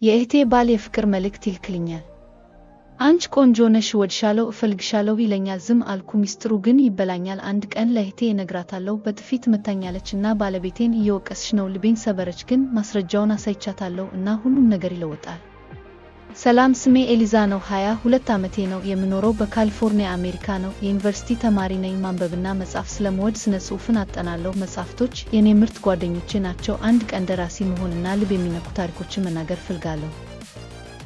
የእህቴ ባል የፍቅር መልእክት ይልክልኛል። አንቺ ቆንጆ ነሽ፣ እወድሻለሁ፣ እፈልግሻለሁ ይለኛል። ዝም አልኩ። ሚስጥሩ ግን ይበላኛል። አንድ ቀን ለእህቴ እነግራታለሁ። በጥፊ ትመታኛለች እና ባለቤቴን እየወቀሰች ነው። ልቤን ሰበረች። ግን ማስረጃውን አሳይቻታለሁ እና ሁሉም ነገር ይለወጣል። ሰላም፣ ስሜ ኤሊዛ ነው። 22 ዓመቴ ነው። የምኖረው በካሊፎርኒያ አሜሪካ ነው። የዩኒቨርሲቲ ተማሪ ነኝ። ማንበብና መጻፍ ስለምወድ ስነ ጽሑፍን አጠናለሁ። መጻሕፍቶች የኔ ምርጥ ጓደኞቼ ናቸው። አንድ ቀን ደራሲ መሆንና ልብ የሚነኩ ታሪኮችን መናገር እፈልጋለሁ።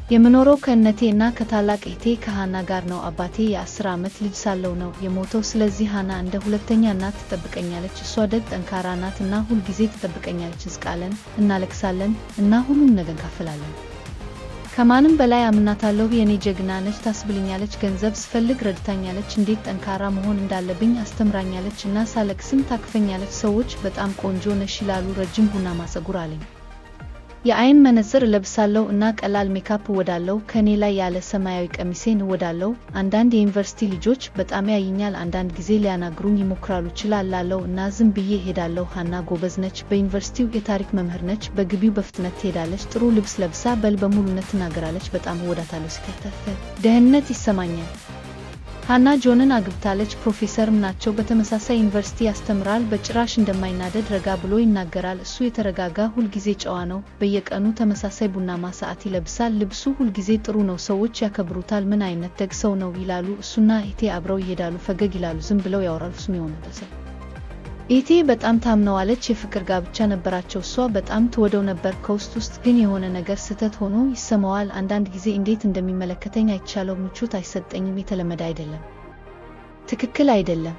የምኖረው ከእናቴ እና ከታላቅ እህቴ ከሃና ጋር ነው። አባቴ የ10 ዓመት ልጅ ሳለሁ ነው የሞተው። ስለዚህ ሃና እንደ ሁለተኛ እናት ትጠብቀኛለች። እሷ ደግ፣ ጠንካራ ናት እና ሁልጊዜ ትጠብቀኛለች። እንስቃለን፣ እናለቅሳለን እና ሁሉም ነገር እንካፈላለን። ከማንም በላይ አምናታለሁ። የኔ ጀግና ነች ታስብልኛለች። ገንዘብ ስፈልግ ረድታኛለች። እንዴት ጠንካራ መሆን እንዳለብኝ አስተምራኛለች እና ሳለቅስም ታቅፈኛለች። ሰዎች በጣም ቆንጆ ነሽ ይላሉ። ረጅም ቡናማ ፀጉር አለኝ። የአይን መነጽር እለብሳለሁ እና ቀላል ሜካፕ እወዳለሁ። ከኔ ላይ ያለ ሰማያዊ ቀሚሴን እወዳለሁ። አንዳንድ የዩኒቨርሲቲ ልጆች በጣም ያዩኛል። አንዳንድ ጊዜ ሊያናግሩኝ ይሞክራሉ። እችላለሁ እና ዝም ብዬ እሄዳለሁ። ሃና ጎበዝ ነች። በዩኒቨርሲቲው የታሪክ መምህር ነች። በግቢው በፍጥነት ትሄዳለች። ጥሩ ልብስ ለብሳ በሙሉነት ትናገራለች። በጣም እወዳታለሁ። ሲከተፍ ደህንነት ይሰማኛል። ሃና ጆንን አግብታለች። ፕሮፌሰርም ናቸው። በተመሳሳይ ዩኒቨርሲቲ ያስተምራል። በጭራሽ እንደማይናደድ ረጋ ብሎ ይናገራል። እሱ የተረጋጋ፣ ሁልጊዜ ጨዋ ነው። በየቀኑ ተመሳሳይ ቡናማ ሰዓት ይለብሳል። ልብሱ ሁልጊዜ ጥሩ ነው። ሰዎች ያከብሩታል። ምን አይነት ደግ ሰው ነው ይላሉ። እሱና እህቴ አብረው ይሄዳሉ። ፈገግ ይላሉ። ዝም ብለው ያወራሉ። እሱም ይሆናል። እህቴ በጣም ታምነዋለች። የፍቅር ጋብቻ ነበራቸው። እሷ በጣም ትወደው ነበር። ከውስጥ ግን የሆነ ነገር ስህተት ሆኖ ይሰማዋል። አንዳንድ ጊዜ እንዴት እንደሚመለከተኝ አይቻለው። ምቾት አይሰጠኝም። የተለመደ አይደለም። ትክክል አይደለም።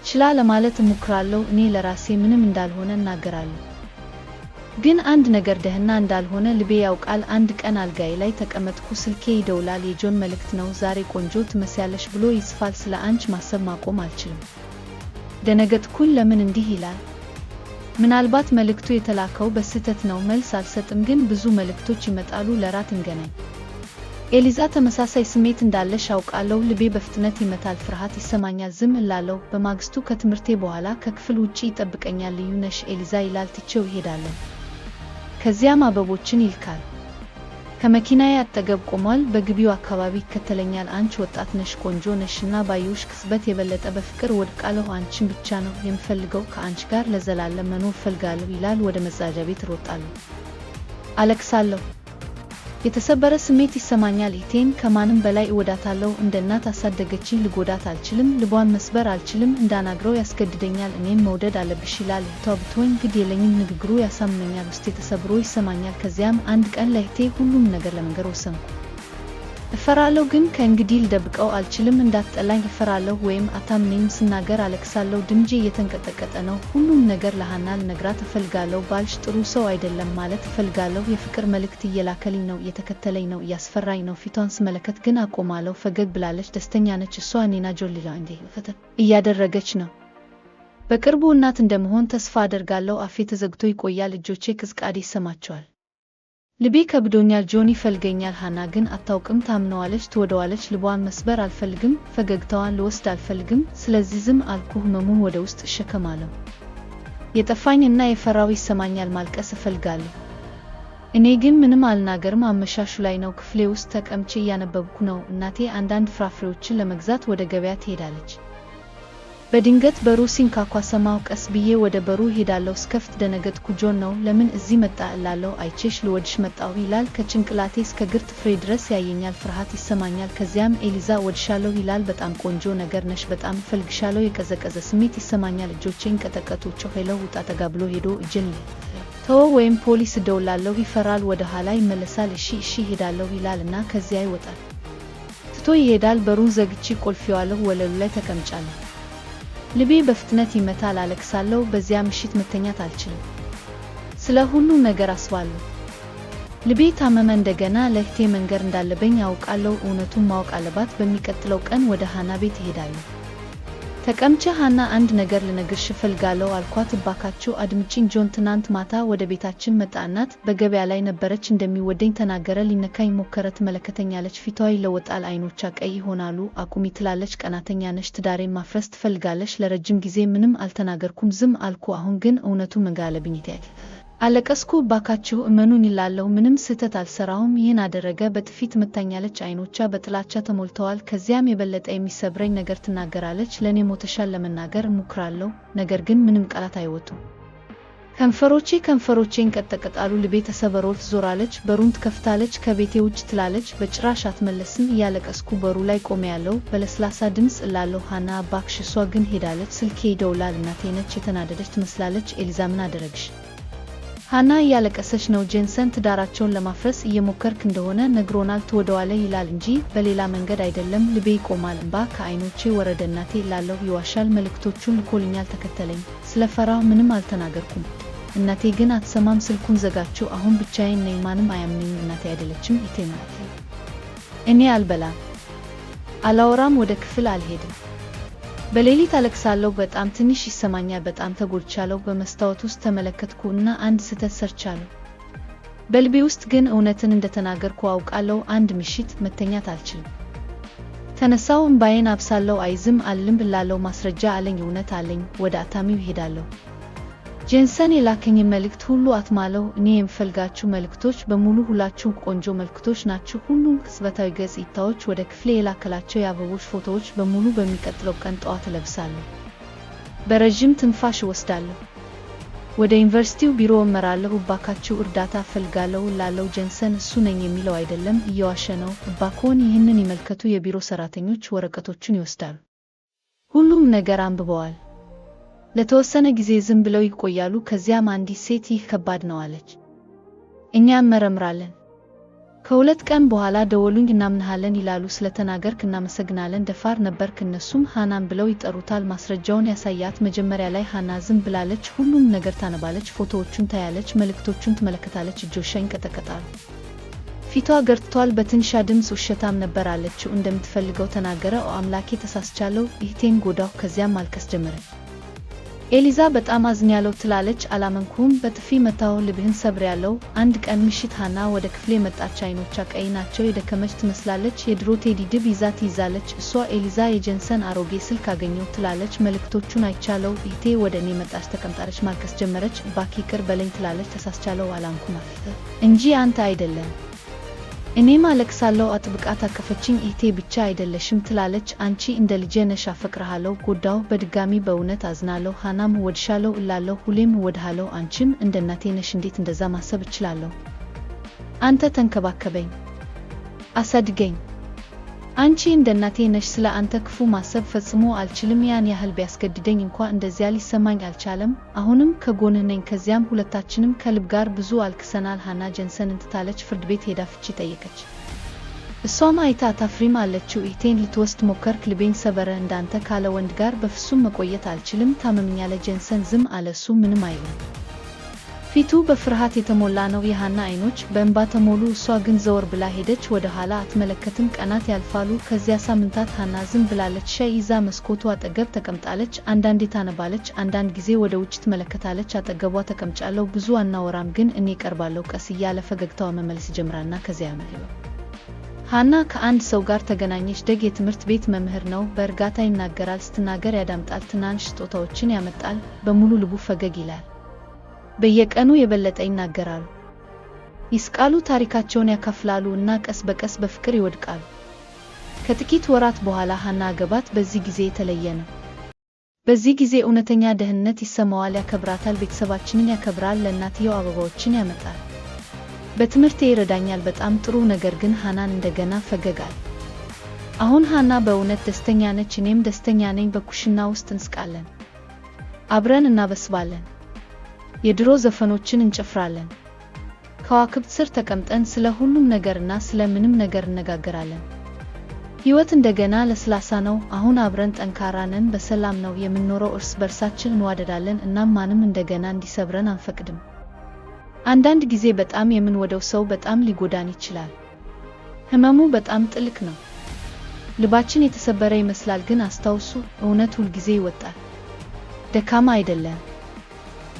ችላ ለማለት እሞክራለሁ። እኔ ለራሴ ምንም እንዳልሆነ እናገራለሁ። ግን አንድ ነገር ደህና እንዳልሆነ ልቤ ያውቃል። አንድ ቀን አልጋዬ ላይ ተቀመጥኩ። ስልኬ ይደውላል። የጆን መልእክት ነው። ዛሬ ቆንጆ ትመስያለሽ ብሎ ይጽፋል። ስለ አንቺ ማሰብ ማቆም አልችልም። ደነገጥኩኝ። ለምን እንዲህ ይላል? ምናልባት መልእክቱ የተላከው በስህተት ነው። መልስ አልሰጥም። ግን ብዙ መልእክቶች ይመጣሉ። ለራት እንገናኝ። ኤሊዛ፣ ተመሳሳይ ስሜት እንዳለሽ አውቃለሁ። ልቤ በፍጥነት ይመታል። ፍርሃት ይሰማኛል። ዝም እላለሁ። በማግስቱ ከትምህርቴ በኋላ ከክፍል ውጪ ይጠብቀኛል። ልዩ ነሽ ኤሊዛ ይላል። ትቼው ይሄዳለሁ። ከዚያም አበቦችን ይልካል። ከመኪናዬ አጠገብ ቆሟል። በግቢው አካባቢ ይከተለኛል። አንቺ ወጣት ነሽ፣ ቆንጆ ነሽ እና ባየሁሽ ቅጽበት የበለጠ በፍቅር ወድቃለሁ። አንቺን ብቻ ነው የምፈልገው። ከአንቺ ጋር ለዘላለም መኖር እፈልጋለሁ ይላል። ወደ መጸዳጃ ቤት እሮጣለሁ። አለቅሳለሁ። የተሰበረ ስሜት ይሰማኛል። እህቴን ከማንም በላይ እወዳታለሁ። እንደ እናት አሳደገችኝ። ልጎዳት አልችልም። ልቧን መስበር አልችልም። እንዳናግረው ያስገድደኛል። እኔም መውደድ አለብሽ ይላል። እህቷ ብትሆኝ ግድ የለኝም። ንግግሩ ያሳምነኛል። ውስጤ ተሰብሮ ይሰማኛል። ከዚያም አንድ ቀን ለእህቴ ሁሉም ነገር ለመንገር ወሰንኩ። እፈራለሁ፣ ግን ከእንግዲህ ልደብቀው አልችልም። እንዳትጠላኝ እፈራለሁ ወይም አታምነኝም። ስናገር አለቅሳለሁ። ድምጄ እየተንቀጠቀጠ ነው። ሁሉም ነገር ለሃና ልነግራት እፈልጋለሁ። ባልሽ ጥሩ ሰው አይደለም ማለት እፈልጋለሁ። የፍቅር መልእክት እየላከልኝ ነው። እየተከተለኝ ነው። እያስፈራኝ ነው። ፊቷን ስመለከት ግን አቆማለሁ። ፈገግ ብላለች። ደስተኛ ነች። እሷ እኔና ጆን ሊላ እንዴ ፈተት እያደረገች ነው። በቅርቡ እናት እንደመሆን ተስፋ አደርጋለሁ። አፌ ተዘግቶ ይቆያል። እጆቼ ቅዝቃዜ ይሰማቸዋል። ልቤ ከብዶኛል። ጆን ይፈልገኛል። ሃና ግን አታውቅም። ታምነዋለች፣ ትወደዋለች። ልቧን መስበር አልፈልግም። ፈገግታዋን ልወስድ አልፈልግም። ስለዚህ ዝም አልኩ። ህመሙን ወደ ውስጥ እሸከማለሁ። የጠፋኝ እና የፈራው ይሰማኛል። ማልቀስ እፈልጋለሁ። እኔ ግን ምንም አልናገርም። አመሻሹ ላይ ነው። ክፍሌ ውስጥ ተቀምጬ እያነበብኩ ነው። እናቴ አንዳንድ ፍራፍሬዎችን ለመግዛት ወደ ገበያ ትሄዳለች። በድንገት በሩ ሲንኳኳ ሰማሁ። ቀስ ብዬ ወደ በሩ ሄዳለሁ። ስከፍት ደነገጥኩ። ጆን ነው። ለምን እዚህ መጣ እላለሁ። አይቼሽ ልወድሽ መጣሁ ይላል። ከጭንቅላቴ እስከ እግር ጥፍሬ ድረስ ያየኛል። ፍርሃት ይሰማኛል። ከዚያም ኤሊዛ እወድሻለሁ ይላል። በጣም ቆንጆ ነገር ነሽ። በጣም እፈልግሻለሁ። የቀዘቀዘ ስሜት ይሰማኛል። እጆቼን ቀጠቀጡ። ጮኸለሁ። ውጣ። ጠጋ ብሎ ሄዶ እጄን ተወው ወይም ፖሊስ እደውላለሁ። ይፈራል። ወደ ኋላ ይመለሳል። እሺ ሄዳለሁ ይላል እና ከዚያ ይወጣል። ትቶ ይሄዳል። በሩን ዘግቼ ቆልፌዋለሁ። ወለሉ ላይ ተቀምጫለሁ። ልቤ በፍጥነት ይመታል። አለቅሳለሁ። በዚያ ምሽት መተኛት አልችልም። ስለ ሁሉ ነገር አስባለሁ። ልቤ ታመመ። እንደገና ለእህቴ መንገር እንዳለብኝ አውቃለሁ። እውነቱን ማወቅ አለባት። በሚቀጥለው ቀን ወደ ሃና ቤት እሄዳለሁ። ተቀምጬ ሃና፣ አንድ ነገር ልነግርሽ እፈልጋለሁ አልኳት። እባካችሁ አድምጪኝ። ጆን ትናንት ማታ ወደ ቤታችን መጣ። እናት በገበያ ላይ ነበረች። እንደሚወደኝ ተናገረ። ሊነካኝ ሞከረ። ትመለከተኛለች። ፊቷ ይለወጣል። አይኖቿ ቀይ ይሆናሉ። አቁሚ ትላለች። ቀናተኛ ነሽ። ትዳሬን ማፍረስ ትፈልጋለች። ለረጅም ጊዜ ምንም አልተናገርኩም። ዝም አልኩ። አሁን ግን እውነቱ መንገር አለብኝ። አለቀስኩ። ባካችሁ እመኑኝ ይላለሁ። ምንም ስህተት አልሰራሁም። ይህን አደረገ። በጥፊት መታኛለች። አይኖቿ በጥላቻ ተሞልተዋል። ከዚያም የበለጠ የሚሰብረኝ ነገር ትናገራለች። ለእኔ ሞተሻል ለመናገር እሞክራለሁ፣ ነገር ግን ምንም ቃላት አይወጡም። ከንፈሮቼን ቀጠቀጣሉ። ልቤ ተሰበሮ ትዞራለች። በሩን ትከፍታለች። ከቤቴ ውጭ ትላለች። በጭራሽ አትመለስም። እያለቀስኩ በሩ ላይ ቆሜያለሁ። በለስላሳ ድምፅ እላለሁ፣ ሃና እባክሽ። እሷ ግን ሄዳለች። ስልኬ ይደውላል። እናቴ ነች። የተናደደች ትመስላለች። ኤሊዛ ምን አደረግሽ? ሃና እያለቀሰች ነው። ጄንሰን ትዳራቸውን ለማፍረስ እየሞከርክ እንደሆነ ነግሮናል። ትወደዋለህ ይላል እንጂ በሌላ መንገድ አይደለም። ልቤ ይቆማል። እንባ ከዓይኖቼ ወረደ። እናቴ እላለሁ፣ ይዋሻል። መልእክቶቹን ልኮልኛል። ተከተለኝ። ስለፈራሁ ምንም አልተናገርኩም። እናቴ ግን አትሰማም። ስልኩን ዘጋችው። አሁን ብቻዬን ነኝ። ማንም አያምነኝም። እናቴ አይደለችም እቴ ናት። እኔ አልበላም፣ አላወራም፣ ወደ ክፍል አልሄድም። በሌሊት አለቅሳለሁ። በጣም ትንሽ ይሰማኛል። በጣም ተጎድቻለሁ። በመስታወት ውስጥ ተመለከትኩ እና አንድ ስህተት ሰርቻለሁ። በልቤ ውስጥ ግን እውነትን እንደተናገርኩ አውቃለሁ። አንድ ምሽት መተኛት አልችልም። ተነሳው። እምባዬን አብሳለሁ። አይዝም አልልም እላለሁ። ማስረጃ አለኝ፣ እውነት አለኝ። ወደ አታሚው እሄዳለሁ። ጄንሰን የላከኝ መልእክት ሁሉ አትማለው። እኔ የምፈልጋችሁ መልእክቶች በሙሉ ሁላችሁም ቆንጆ መልእክቶች ናችሁ። ሁሉም ቅጽበታዊ ገጽታዎች፣ ወደ ክፍሌ የላከላቸው የአበቦች ፎቶዎች በሙሉ በሚቀጥለው ቀን ጠዋት እለብሳለሁ። በረዥም ትንፋሽ እወስዳለሁ። ወደ ዩኒቨርሲቲው ቢሮ እመራለሁ። እባካችሁ እርዳታ እፈልጋለሁ እላለሁ። ጄንሰን እሱ ነኝ የሚለው አይደለም፣ እየዋሸ ነው። እባክዎን ይህንን ይመልከቱ። የቢሮ ሰራተኞች ወረቀቶቹን ይወስዳሉ። ሁሉም ነገር አንብበዋል። ለተወሰነ ጊዜ ዝም ብለው ይቆያሉ። ከዚያም አንዲት ሴት ይህ ከባድ ነው አለች። እኛ እንመረምራለን። ከሁለት ቀን በኋላ ደወሉኝ። እናምንሃለን ይላሉ። ስለተናገርክ እናመሰግናለን። ደፋር ነበርክ። እነሱም ሃናን ብለው ይጠሩታል። ማስረጃውን ያሳያት። መጀመሪያ ላይ ሃና ዝም ብላለች። ሁሉም ነገር ታነባለች። ፎቶዎቹን ታያለች። መልእክቶቹን ትመለከታለች። እጆቿ ይንቀጠቀጣሉ። ፊቷ ገርጥቷል። በትንሿ ድምፅ ውሸታም ነበር አለችው። እንደምትፈልገው ተናገረ። አምላኬ ተሳስቻለሁ። እህቴን ጎዳሁ። ከዚያም ማልቀስ ጀመረች። ኤሊዛ በጣም አዝኛለሁ ትላለች። አላመንኩም። በጥፊ መታው። ልብህን ሰብሬያለሁ። አንድ ቀን ምሽት ሃና ወደ ክፍሌ መጣች። አይኖቿ ቀይ ናቸው። የደከመች ትመስላለች። የድሮ ቴዲ ድብ ይዛ ትይዛለች። እሷ ኤሊዛ የጄንሰን አሮጌ ስልክ አገኘሁ ትላለች። መልእክቶቹን አይቻለሁ። እህቴ ወደ እኔ መጣች። ተቀምጣለች። ማልቀስ ጀመረች። እባክህ ይቅር በለኝ ትላለች። ተሳስቻለሁ። አላንኩም እንጂ አንተ አይደለም። እኔም አለቅሳለሁ። አጥብቃ ታቀፈችኝ። እህቴ ብቻ አይደለሽም ትላለች። አንቺ እንደ ልጄ ነሽ። አፈቅርሃለሁ። ጎዳሁ። በድጋሚ በእውነት አዝናለሁ። ሃናም እወድሻለሁ እላለሁ። ሁሌም እወድሃለሁ። አንቺም እንደ እናቴ ነሽ። እንዴት እንደዛ ማሰብ እችላለሁ? አንተ ተንከባከበኝ፣ አሳድገኝ። አንቺ እንደ እናቴ ነሽ። ስለ አንተ ክፉ ማሰብ ፈጽሞ አልችልም። ያን ያህል ቢያስገድደኝ እንኳን እንደዚያ ሊሰማኝ አልቻለም። አሁንም ከጎንህ ነኝ። ከዚያም ሁለታችንም ከልብ ጋር ብዙ አልቅሰናል። ሃና ጄንሰንን ትታለች። ፍርድ ቤት ሄዳ ፍቺ ጠየቀች። እሷም አይታ አታፍሪም አለችው። እህቴን ልትወስድ ሞከርክ፣ ልቤን ሰበረ። እንዳንተ ካለ ወንድ ጋር በፍጹም መቆየት አልችልም። ታመምኛለ። ጄንሰን ዝም አለ። እሱ ምንም አይልም። ፊቱ በፍርሃት የተሞላ ነው። የሃና አይኖች በእንባ ተሞሉ። እሷ ግን ዘወር ብላ ሄደች። ወደ ኋላ አትመለከትም። ቀናት ያልፋሉ። ከዚያ ሳምንታት። ሃና ዝም ብላለች። ሻይ ይዛ መስኮቱ አጠገብ ተቀምጣለች። አንዳንዴ ታነባለች፣ አንዳንድ ጊዜ ወደ ውጭ ትመለከታለች። አጠገቧ ተቀምጫለሁ። ብዙ አናወራም፣ ግን እኔ ቀርባለሁ። ቀስ እያለ ፈገግታዋ መመለስ ጀምራና ከዚያ ሃና ከአንድ ሰው ጋር ተገናኘች። ደግ የትምህርት ቤት መምህር ነው። በእርጋታ ይናገራል። ስትናገር ያዳምጣል። ትናንሽ ስጦታዎችን ያመጣል። በሙሉ ልቡ ፈገግ ይላል። በየቀኑ የበለጠ ይናገራሉ፣ ይስቃሉ፣ ታሪካቸውን ያካፍላሉ እና ቀስ በቀስ በፍቅር ይወድቃሉ። ከጥቂት ወራት በኋላ ሃና አገባት። በዚህ ጊዜ የተለየ ነው። በዚህ ጊዜ እውነተኛ ደህንነት ይሰማዋል። ያከብራታል። ቤተሰባችንን ያከብራል። ለእናትየው አበባዎችን ያመጣል። በትምህርቴ ይረዳኛል። በጣም ጥሩ። ነገር ግን ሃናን እንደገና ፈገጋል። አሁን ሃና በእውነት ደስተኛ ነች። እኔም ደስተኛ ነኝ። በኩሽና ውስጥ እንስቃለን፣ አብረን እናበስባለን፣ የድሮ ዘፈኖችን እንጨፍራለን። ከዋክብት ስር ተቀምጠን ስለ ሁሉም ነገርና ስለ ምንም ነገር እነጋገራለን። ሕይወት እንደገና ለስላሳ ነው። አሁን አብረን ጠንካራ ነን። በሰላም ነው የምንኖረው። እርስ በርሳችን እንዋደዳለን። እናም ማንም እንደገና እንዲሰብረን አንፈቅድም። አንዳንድ ጊዜ በጣም የምንወደው ሰው በጣም ሊጎዳን ይችላል። ህመሙ በጣም ጥልቅ ነው። ልባችን የተሰበረ ይመስላል። ግን አስታውሱ፣ እውነት ሁል ጊዜ ይወጣል። ደካማ አይደለም፣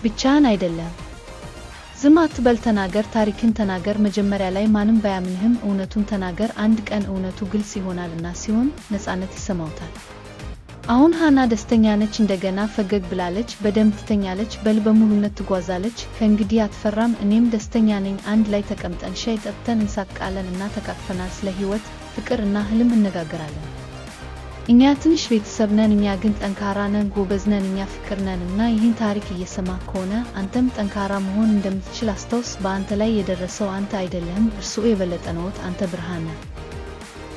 ብቻህን አይደለም። ዝም አትበል፣ ተናገር፣ ታሪክን ተናገር። መጀመሪያ ላይ ማንም ባያምንህም እውነቱን ተናገር። አንድ ቀን እውነቱ ግልጽ ይሆናልና ሲሆን ነፃነት ይሰማውታል። አሁን ሃና ደስተኛ ነች። እንደገና ፈገግ ብላለች። በደንብ ትተኛለች። በልበ ሙሉነት ትጓዛለች። ከእንግዲህ አትፈራም። እኔም ደስተኛ ነኝ። አንድ ላይ ተቀምጠን ሻይ ጠጥተን እንሳቃለን እና ተቃቅፈናል። ስለ ሕይወት፣ ፍቅር እና ህልም እነጋገራለን። እኛ ትንሽ ቤተሰብ ነን። እኛ ግን ጠንካራ ነን፣ ጎበዝ ነን። እኛ ፍቅር ነን እና ይህን ታሪክ እየሰማህ ከሆነ አንተም ጠንካራ መሆን እንደምትችል አስታውስ። በአንተ ላይ የደረሰው አንተ አይደለህም፣ እርሱ የበለጠ ነው። አንተ ብርሃን ነህ፣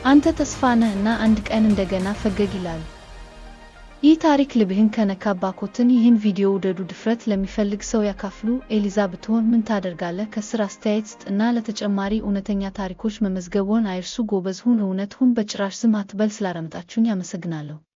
አንተ ተስፋ ነህ እና አንድ ቀን እንደገና ፈገግ ይላሉ። ይህ ታሪክ ልብህን ከነካ ባኮትን ይህን ቪዲዮ ውደዱ። ድፍረት ለሚፈልግ ሰው ያካፍሉ። ኤሊዛ ብትሆን ምን ታደርጋለህ? ከስር አስተያየት ስጥ እና ለተጨማሪ እውነተኛ ታሪኮች መመዝገብዎን አይርሱ። ጎበዝ ሁን፣ እውነት ሁን፣ በጭራሽ ዝም አትበል። ስላዳመጣችሁኝ አመሰግናለሁ።